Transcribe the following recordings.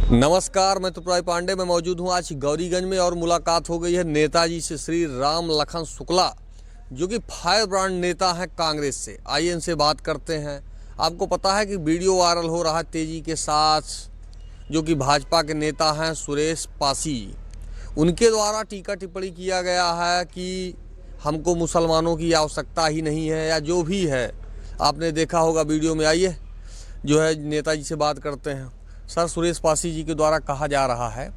नमस्कार, मैं त्रिपुरारी पांडे में मौजूद हूँ आज गौरीगंज में और मुलाकात हो गई है नेताजी से श्री राम लखन शुक्ला, जो कि फायर ब्रांड नेता हैं कांग्रेस से। आइए इनसे बात करते हैं। आपको पता है कि वीडियो वायरल हो रहा है तेजी के साथ, जो कि भाजपा के नेता हैं सुरेश पासी। उनके द्वारा टीका टिप्पणी किया गया है कि हमको मुसलमानों की आवश्यकता ही नहीं है, या जो भी है। आपने देखा होगा वीडियो में। आइए जो है नेताजी से बात करते हैं। सर, सुरेश पासी जी के द्वारा कहा जा रहा है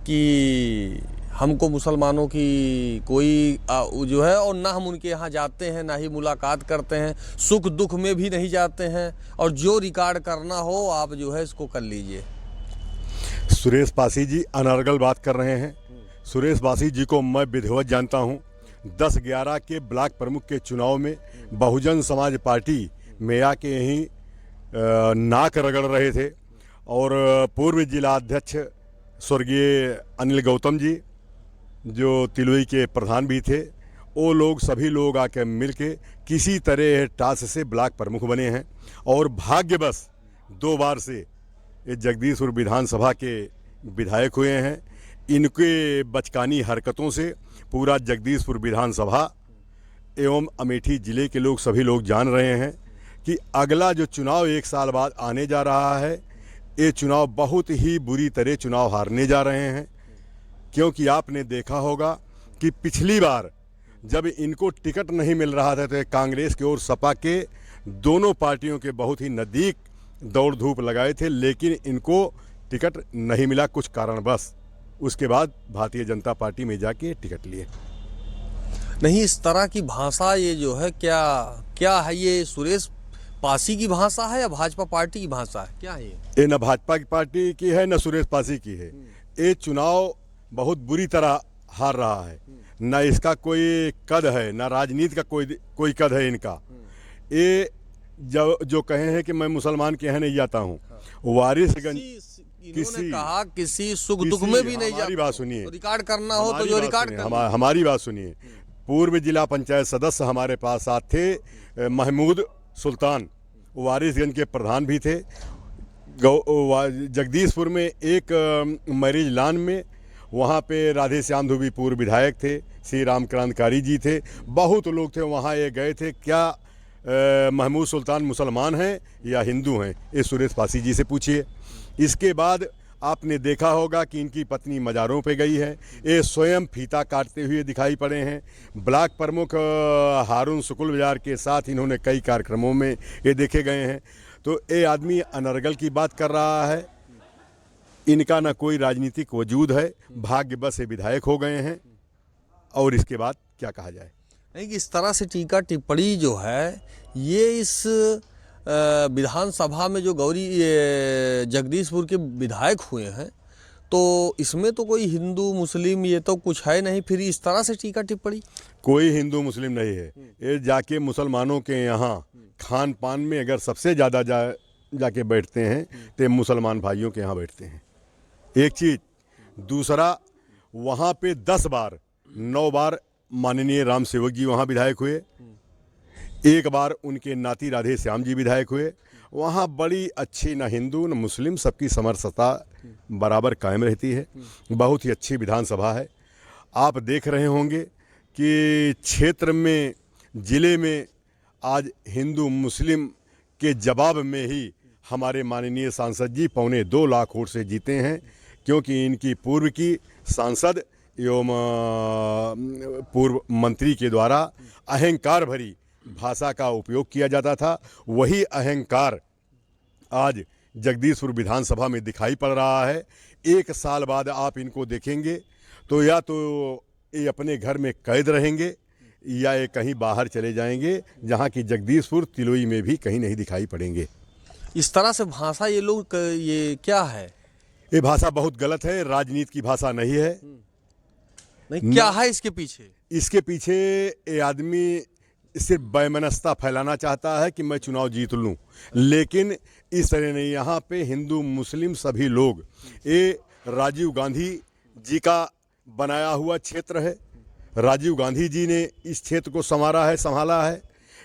कि हमको मुसलमानों की कोई जो है, और ना हम उनके यहाँ जाते हैं, ना ही मुलाकात करते हैं, सुख दुख में भी नहीं जाते हैं, और जो रिकॉर्ड करना हो आप जो है इसको कर लीजिए। सुरेश पासी जी अनर्गल बात कर रहे हैं। सुरेश पासी जी को मैं विधिवत जानता हूं। 10-11 के ब्लॉक प्रमुख के चुनाव में बहुजन समाज पार्टी मेया के यहीं नाक रगड़ रहे थे, और पूर्व जिला अध्यक्ष स्वर्गीय अनिल गौतम जी, जो तिलोई के प्रधान भी थे, वो लोग सभी लोग आकर मिल के किसी तरह टास से ब्लॉक प्रमुख बने हैं। और भाग्यवश 2 बार से ये जगदीशपुर विधानसभा के विधायक हुए हैं। इनके बचकानी हरकतों से पूरा जगदीशपुर विधानसभा एवं अमेठी ज़िले के लोग सभी लोग जान रहे हैं कि अगला जो चुनाव 1 साल बाद आने जा रहा है, ये चुनाव बहुत ही बुरी तरह चुनाव हारने जा रहे हैं। क्योंकि आपने देखा होगा कि पिछली बार जब इनको टिकट नहीं मिल रहा था तो कांग्रेस के और सपा के दोनों पार्टियों के बहुत ही नज़दीक दौड़ धूप लगाए थे, लेकिन इनको टिकट नहीं मिला कुछ कारणवश। उसके बाद भारतीय जनता पार्टी में जाके टिकट लिए। नहीं, इस तरह की भाषा ये जो है क्या है? ये सुरेश पासी की भाषा है या भाजपा पार्टी की भाषा है? क्या है ये? न भाजपा की पार्टी की है, न सुरेश पासी की है। ये चुनाव बहुत बुरी तरह हार रहा है। न इसका कोई कद है, न राजनीति का कोई कद है इनका। ये जो कहे हैं कि मैं मुसलमान के यहाँ नहीं जाता हूँ, वारिसगंज इन्होंने कहा किसी सुख दुख में भी नहीं जाता। हमारी बात सुनिए, रिकॉर्ड करना हो तो जो रिकॉर्ड करना। हमारी बात सुनिए। पूर्व जिला पंचायत सदस्य हमारे पास साथ थे, महमूद सुल्तान, वारिसगंज के प्रधान भी थे। जगदीशपुर में एक मैरिज लॉन में, वहाँ पे राधे श्याम धुबी पूर्व विधायक थे, श्री राम क्रांतिकारी जी थे, बहुत लोग थे। वहाँ ये गए थे। क्या महमूद सुल्तान मुसलमान हैं या हिंदू हैं? ये सुरेश पासी जी से पूछिए। इसके बाद आपने देखा होगा कि इनकी पत्नी मज़ारों पे गई है। ये स्वयं फीता काटते हुए दिखाई पड़े हैं। ब्लॉक प्रमुख हारून शुक्ल बाजार के साथ इन्होंने कई कार्यक्रमों में ये देखे गए हैं। तो ये आदमी अनर्गल की बात कर रहा है। इनका ना कोई राजनीतिक वजूद है, भाग्य बस ये विधायक हो गए हैं। और इसके बाद क्या कहा जाए? नहीं, कि इस तरह से टीका टिप्पणी जो है ये इस विधानसभा में जो जगदीशपुर के विधायक हुए हैं, तो इसमें तो कोई हिंदू मुस्लिम ये तो कुछ है नहीं, फिर इस तरह से टीका टिप्पणी। कोई हिंदू मुस्लिम नहीं है। ये जाके मुसलमानों के यहाँ खान पान में अगर सबसे ज़्यादा जाके बैठते हैं तो मुसलमान भाइयों के यहाँ बैठते हैं। एक चीज़। दूसरा, वहाँ पे 10 बार 9 बार माननीय राम सेवक जी वहाँ विधायक हुए। 1 बार उनके नाती राधे श्याम जी विधायक हुए। वहाँ बड़ी अच्छी, न हिंदू न मुस्लिम, सबकी समरसता बराबर कायम रहती है। बहुत ही अच्छी विधानसभा है। आप देख रहे होंगे कि क्षेत्र में, ज़िले में आज हिंदू मुस्लिम के जवाब में ही हमारे माननीय सांसद जी 2.25 लाख वोट से जीते हैं। क्योंकि इनकी पूर्व की सांसद एवं पूर्व मंत्री के द्वारा अहंकार भरी भाषा का उपयोग किया जाता था। वही अहंकार आज जगदीशपुर विधानसभा में दिखाई पड़ रहा है। 1 साल बाद आप इनको देखेंगे तो या तो ये अपने घर में कैद रहेंगे या ये कहीं बाहर चले जाएंगे, जहाँ की जगदीशपुर तिलोई में भी कहीं नहीं दिखाई पड़ेंगे। इस तरह से भाषा ये लोग, ये क्या है? ये भाषा बहुत गलत है, राजनीति की भाषा नहीं है। नहीं, क्या है इसके पीछे? इसके पीछे ये आदमी सिर्फ बेमनस्ता फैलाना चाहता है कि मैं चुनाव जीत लूं, लेकिन इस तरह नहीं। यहाँ पे हिंदू मुस्लिम सभी लोग, ये राजीव गांधी जी का बनाया हुआ क्षेत्र है। राजीव गांधी जी ने इस क्षेत्र को संभाला है।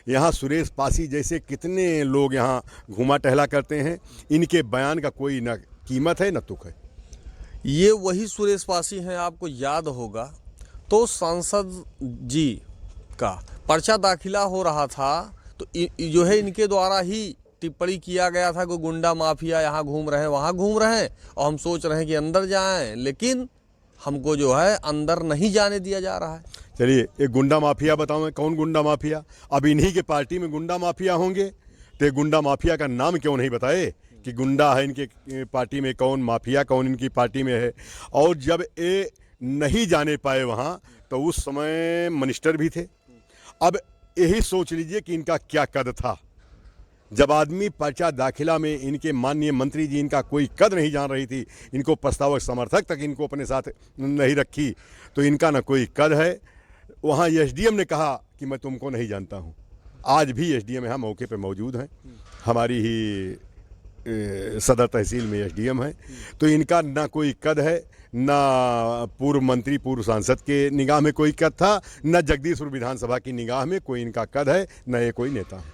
यहाँ सुरेश पासी जैसे कितने लोग यहाँ घूमा टहला करते हैं। इनके बयान का कोई न कीमत है न तुक है। ये वही सुरेश पासी हैं, आपको याद होगा तो सांसद जी का पर्चा दाखिला हो रहा था तो जो है इनके द्वारा ही टिप्पणी किया गया था कि गुंडा माफिया यहाँ घूम रहे हैं वहाँ घूम रहे हैं और हम सोच रहे हैं कि अंदर जाएं, लेकिन हमको जो है अंदर नहीं जाने दिया जा रहा है। चलिए एक गुंडा माफिया बताओ, कौन गुंडा माफिया? अब इन्हीं के पार्टी में गुंडा माफिया होंगे तो गुंडा माफिया का नाम क्यों नहीं बताए कि गुंडा है इनके पार्टी में कौन, माफिया कौन इनकी पार्टी में है। और जब ये नहीं जाने पाए वहाँ तो उस समय मिनिस्टर भी थे। अब यही सोच लीजिए कि इनका क्या कद था। जब आदमी पर्चा दाखिला में इनके माननीय मंत्री जी इनका कोई कद नहीं जान रही थी, इनको प्रस्तावक समर्थक तक इनको अपने साथ नहीं रखी, तो इनका ना कोई कद है। वहाँ एसडीएम ने कहा कि मैं तुमको नहीं जानता हूँ। आज भी एसडीएम यहाँ मौके पे मौजूद हैं, हमारी ही सदर तहसील में एसडीएम है। तो इनका ना कोई कद है, ना पूर्व मंत्री पूर्व सांसद के निगाह में कोई कद था, न जगदीशपुर विधानसभा की निगाह में कोई इनका कद है, न ये कोई नेता है।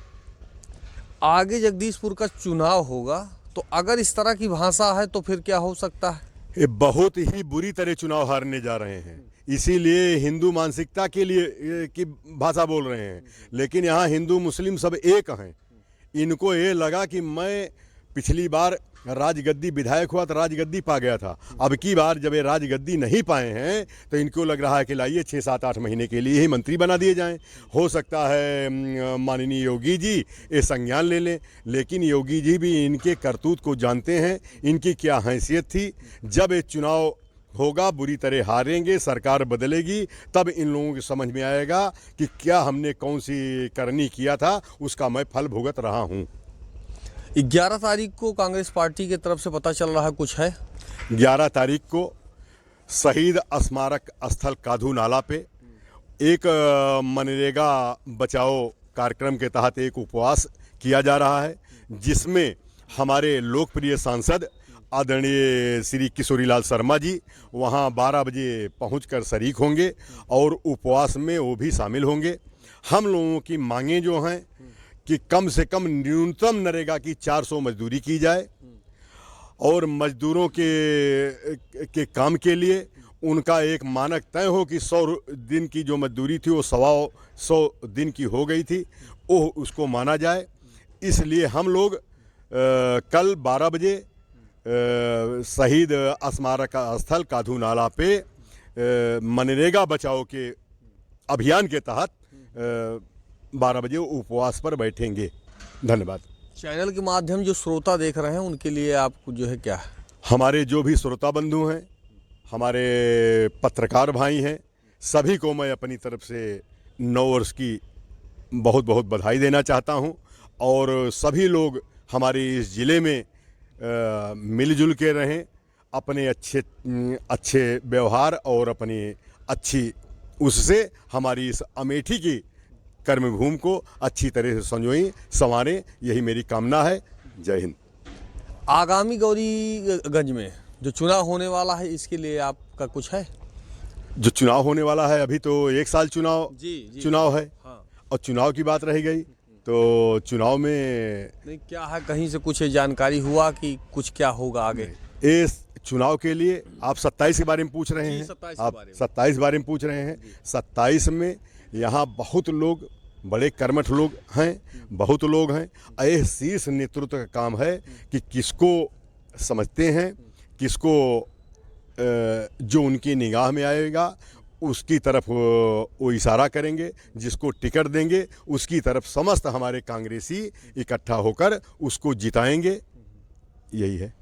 आगे जगदीशपुर का चुनाव होगा तो अगर इस तरह की भाषा है तो फिर क्या हो सकता है? ये बहुत ही बुरी तरह चुनाव हारने जा रहे हैं, इसीलिए हिंदू मानसिकता के लिए की भाषा बोल रहे हैं। लेकिन यहाँ हिंदू मुस्लिम सब एक हैं। इनको ये लगा कि मैं पिछली बार राजगद्दी विधायक हुआ तो राजगद्दी पा गया था, अब की बार जब ये राजगद्दी नहीं पाए हैं तो इनको लग रहा है कि लाइए 6-7-8 महीने के लिए ही मंत्री बना दिए जाएं। हो सकता है माननीय योगी जी ये संज्ञान ले लें, लेकिन योगी जी भी इनके करतूत को जानते हैं, इनकी क्या हैसियत थी। जब ये चुनाव होगा, बुरी तरह हारेंगे, सरकार बदलेगी, तब इन लोगों को समझ में आएगा कि क्या हमने कौन सी करनी किया था, उसका मैं फल भुगत रहा हूँ। 11 तारीख को कांग्रेस पार्टी की तरफ से पता चल रहा है कुछ है। 11 तारीख को शहीद स्मारक स्थल काधू नाला पे एक मनरेगा बचाओ कार्यक्रम के तहत एक उपवास किया जा रहा है, जिसमें हमारे लोकप्रिय सांसद आदरणीय श्री किशोरीलाल शर्मा जी वहाँ 12 बजे पहुंचकर शरीक होंगे और उपवास में वो भी शामिल होंगे। हम लोगों की मांगें जो हैं कि कम से कम न्यूनतम नरेगा की 400 मजदूरी की जाए और मजदूरों के काम के लिए उनका एक मानक तय हो कि 100 दिन की जो मजदूरी थी वो 100 दिन की हो गई थी, वो उसको माना जाए। इसलिए हम लोग कल 12 बजे शहीद स्मारक स्थल काधू नाला पे मनरेगा बचाओ के अभियान के तहत 12 बजे उपवास पर बैठेंगे। धन्यवाद। चैनल के माध्यम जो श्रोता देख रहे हैं उनके लिए आपको जो है क्या है? हमारे जो भी श्रोता बंधु हैं, हमारे पत्रकार भाई हैं, सभी को मैं अपनी तरफ से नव वर्ष की बहुत बहुत बधाई देना चाहता हूं। और सभी लोग हमारे इस ज़िले में मिलजुल के रहें, अपने अच्छे व्यवहार और अपनी अच्छी उससे हमारी इस अमेठी की कर्मभूमि को अच्छी तरह से संजोएं संवारें, यही मेरी कामना है। जय हिंद। आगामी गौरीगंज में जो चुनाव होने वाला है इसके लिए आपका कुछ है? जो चुनाव होने वाला है, अभी तो 1 साल चुनाव है। हाँ। और चुनाव की बात रह गई तो चुनाव में नहीं क्या है, कहीं से कुछ जानकारी हुआ कि कुछ क्या होगा आगे? इस चुनाव के लिए आप 27 के बारे में पूछ रहे हैं, आप 27 बारे में पूछ रहे हैं। 27 में यहाँ बहुत लोग, बड़े कर्मठ लोग हैं, बहुत लोग हैं। यह शीर्ष नेतृत्व का काम है कि किसको समझते हैं, किसको जो उनकी निगाह में आएगा उसकी तरफ वो इशारा करेंगे, जिसको टिकट देंगे उसकी तरफ समस्त हमारे कांग्रेसी इकट्ठा होकर उसको जिताएंगे। यही है।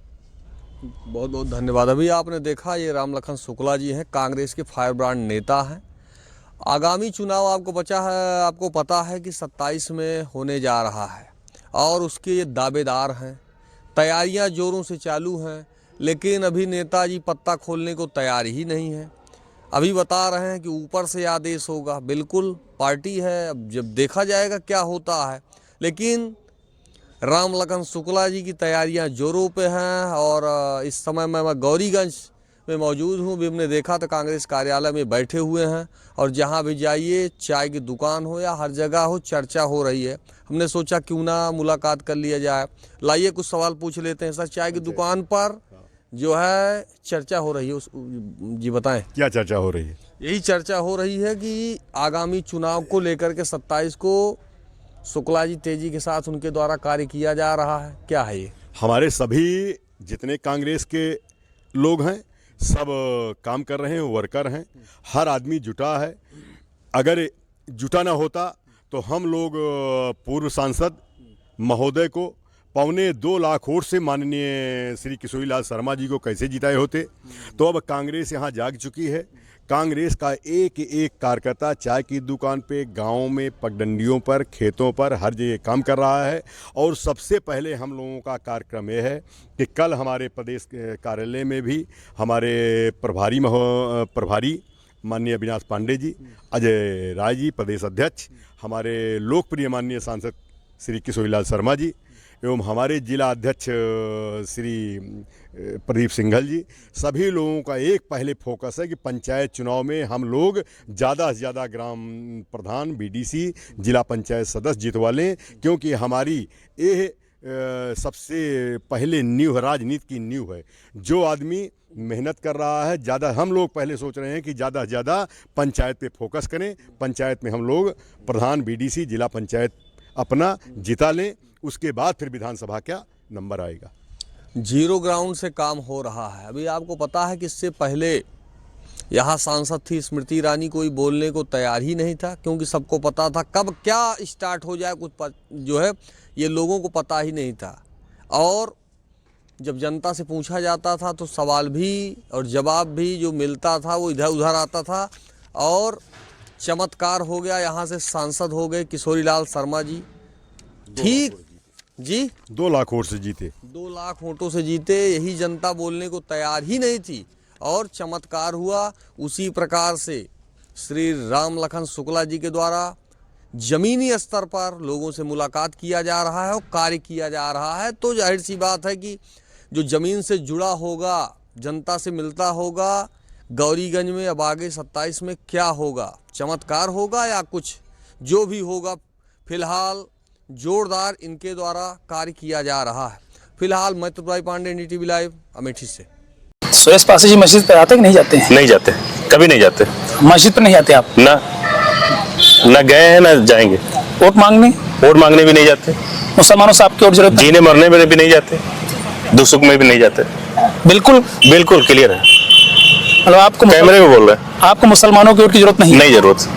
बहुत बहुत धन्यवाद। अभी आपने देखा ये राम लखन शुक्ला जी हैं, कांग्रेस के फायर ब्रांड नेता हैं। आगामी चुनाव आपको पता है कि 27 में होने जा रहा है और उसके ये दावेदार हैं। तैयारियां जोरों से चालू हैं, लेकिन अभी नेताजी पत्ता खोलने को तैयार ही नहीं है। अभी बता रहे हैं कि ऊपर से आदेश होगा। बिल्कुल पार्टी है, अब जब देखा जाएगा क्या होता है। लेकिन राम लखन शुक्ला जी की तैयारियां जोरों पे हैं और इस समय मैं गौरीगंज में मौजूद हूँ। भी हमने देखा तो कांग्रेस कार्यालय में बैठे हुए हैं और जहाँ भी जाइए, चाय की दुकान हो या हर जगह हो, चर्चा हो रही है। हमने सोचा क्यों ना मुलाकात कर लिया जाए। लाइए कुछ सवाल पूछ लेते हैं। सर, चाय की दुकान पर जो है चर्चा हो रही है उस जी बताएं। क्या चर्चा हो रही है? यही चर्चा हो रही है कि आगामी चुनाव को लेकर के 27 को शुक्ला जी तेजी के साथ उनके द्वारा कार्य किया जा रहा है, क्या है ये? हमारे सभी जितने कांग्रेस के लोग हैं सब काम कर रहे हैं, वर्कर हैं, हर आदमी जुटा है। अगर जुटा ना होता तो हम लोग पूर्व सांसद महोदय को 2.25 लाख वोट से माननीय श्री किशोरीलाल शर्मा जी को कैसे जिताए होते। तो अब कांग्रेस यहाँ जाग चुकी है। कांग्रेस का एक एक कार्यकर्ता चाय की दुकान पे, गाँव में, पगडंडियों पर, खेतों पर, हर जगह काम कर रहा है। और सबसे पहले हम लोगों का कार्यक्रम यह है कि कल हमारे प्रदेश कार्यालय में भी हमारे प्रभारी माननीय अविनाश पांडे जी, अजय राय जी प्रदेश अध्यक्ष, हमारे लोकप्रिय माननीय सांसद श्री किशोरीलाल शर्मा जी एवं हमारे जिला अध्यक्ष श्री प्रदीप सिंघल जी, सभी लोगों का एक पहले फोकस है कि पंचायत चुनाव में हम लोग ज़्यादा से ज़्यादा ग्राम प्रधान, बीडीसी, जिला पंचायत सदस्य जितवा लें। क्योंकि हमारी ये सबसे पहले नींव है, राजनीति की नींव है। जो आदमी मेहनत कर रहा है, ज़्यादा हम लोग पहले सोच रहे हैं कि ज़्यादा से ज़्यादा पंचायत पे फोकस करें। पंचायत में हम लोग प्रधान, बीडीसी, जिला पंचायत अपना जिता लें, उसके बाद फिर विधानसभा का नंबर आएगा। जीरो ग्राउंड से काम हो रहा है। अभी आपको पता है कि इससे पहले यहाँ सांसद थी स्मृति ईरानी, कोई बोलने को तैयार ही नहीं था, क्योंकि सबको पता था कब क्या स्टार्ट हो जाए, कुछ जो है ये लोगों को पता ही नहीं था। और जब जनता से पूछा जाता था तो सवाल भी और जवाब भी जो मिलता था वो इधर उधर आता था। और चमत्कार हो गया, यहाँ से सांसद हो गए किशोरीलाल शर्मा जी। ठीक जी, 2 लाख वोट से जीते, 2 लाख वोटों से जीते। यही जनता बोलने को तैयार ही नहीं थी और चमत्कार हुआ। उसी प्रकार से श्री राम लखन शुक्ला जी के द्वारा जमीनी स्तर पर लोगों से मुलाकात किया जा रहा है और कार्य किया जा रहा है। तो जाहिर सी बात है कि जो ज़मीन से जुड़ा होगा, जनता से मिलता होगा, गौरीगंज में अब आगे 27 में क्या होगा, चमत्कार होगा या कुछ जो भी होगा, फिलहाल जोरदार इनके द्वारा कार्य किया जा रहा है। फिलहाल मैं त्रिपुरारी पांडे, NDTV लाइव, अमेठी से। सुरेश पासी जी मस्जिद पर आते कि नहीं जाते हैं? नहीं जाते, कभी नहीं जाते। मस्जिद पर नहीं आते आप? ना गए हैं ना जाएंगे। वोट मांगने? वोट मांगने भी नहीं जाते। मुसलमानों से आपकी वोट जरूरत है? जीने मरने में भी नहीं जाते, दुख सुख में भी नहीं जाते। बिल्कुल बिल्कुल क्लियर है, मतलब आपको कैमरे में बोल रहे हैं। आपको मुसलमानों की वोट की जरूरत नहीं? नहीं जरूरत।